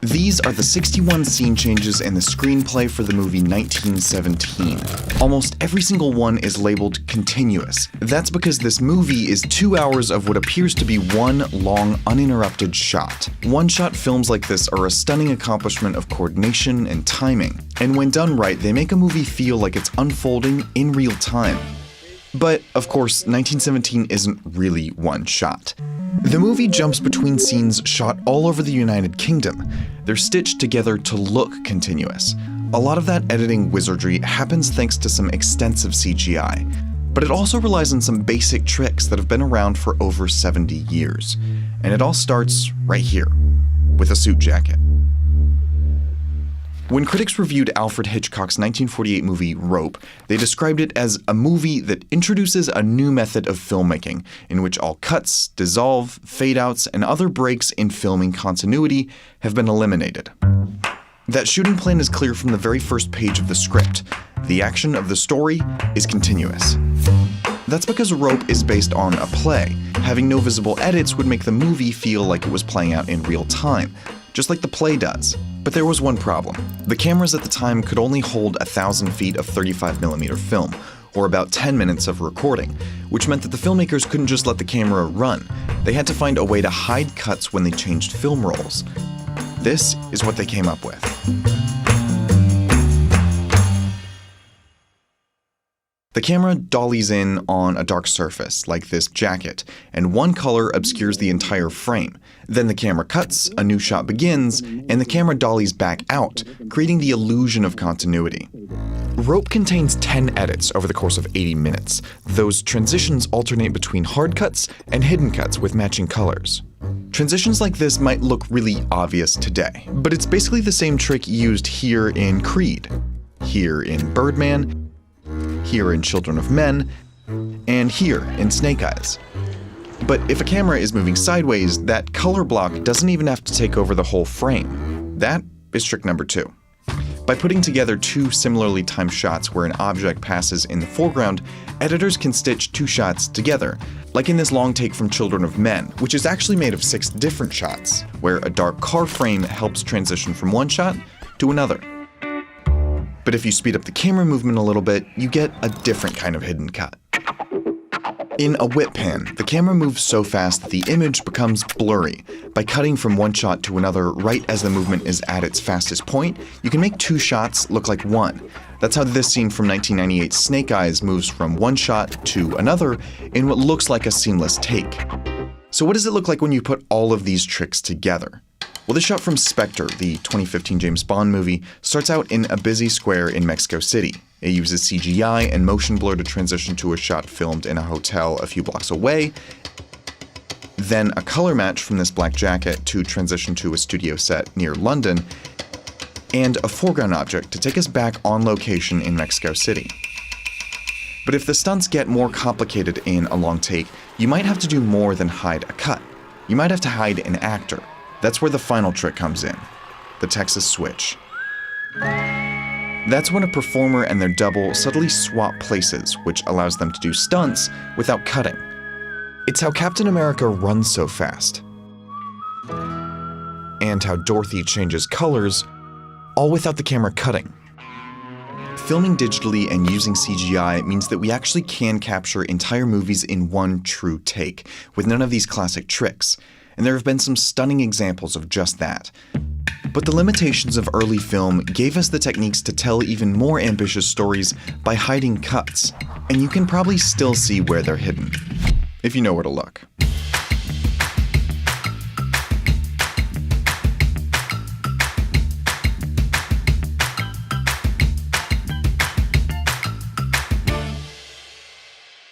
These are the 61 scene changes in the screenplay for the movie 1917. Almost every single one is labeled continuous. That's because this movie is 2 hours of what appears to be one long, uninterrupted shot. One-shot films like this are a stunning accomplishment of coordination and timing, and when done right, they make a movie feel like it's unfolding in real time. But, of course, 1917 isn't really one shot. The movie jumps between scenes shot all over the United Kingdom. They're stitched together to look continuous. A lot of that editing wizardry happens thanks to some extensive CGI, but it also relies on some basic tricks that have been around for over 70 years. And it all starts right here, with a suit jacket. When critics reviewed Alfred Hitchcock's 1948 movie Rope, they described it as a movie that introduces a new method of filmmaking, in which all cuts, dissolve, fade-outs, and other breaks in filming continuity have been eliminated. That shooting plan is clear from the very first page of the script. The action of the story is continuous. That's because Rope is based on a play. Having no visible edits would make the movie feel like it was playing out in real time, just like the play does. But there was one problem. The cameras at the time could only hold 1,000 feet of 35mm film, or about 10 minutes of recording, which meant that the filmmakers couldn't just let the camera run. They had to find a way to hide cuts when they changed film rolls. This is what they came up with. The camera dollies in on a dark surface, like this jacket, and one color obscures the entire frame. Then the camera cuts, a new shot begins, and the camera dollies back out, creating the illusion of continuity. Rope contains 10 edits over the course of 80 minutes. Those transitions alternate between hard cuts and hidden cuts with matching colors. Transitions like this might look really obvious today, but it's basically the same trick used here in Creed, here in Birdman, here in Children of Men, and here in Snake Eyes. But if a camera is moving sideways, that color block doesn't even have to take over the whole frame. That is trick number 2. By putting together two similarly timed shots where an object passes in the foreground, editors can stitch two shots together, like in this long take from Children of Men, which is actually made of 6 different shots, where a dark car frame helps transition from one shot to another. But if you speed up the camera movement a little bit, you get a different kind of hidden cut. In a whip pan, the camera moves so fast that the image becomes blurry. By cutting from one shot to another right as the movement is at its fastest point, you can make 2 shots look like one. That's how this scene from 1998's Snake Eyes moves from one shot to another in what looks like a seamless take. So what does it look like when you put all of these tricks together? Well, this shot from Spectre, the 2015 James Bond movie, starts out in a busy square in Mexico City. It uses CGI and motion blur to transition to a shot filmed in a hotel a few blocks away, then a color match from this black jacket to transition to a studio set near London, and a foreground object to take us back on location in Mexico City. But if the stunts get more complicated in a long take, you might have to do more than hide a cut. You might have to hide an actor. That's where the final trick comes in, the Texas switch. That's when a performer and their double subtly swap places, which allows them to do stunts without cutting. It's how Captain America runs so fast, and how Dorothy changes colors, all without the camera cutting. Filming digitally and using CGI means that we actually can capture entire movies in one true take, with none of these classic tricks. And there have been some stunning examples of just that. But the limitations of early film gave us the techniques to tell even more ambitious stories by hiding cuts, and you can probably still see where they're hidden, if you know where to look.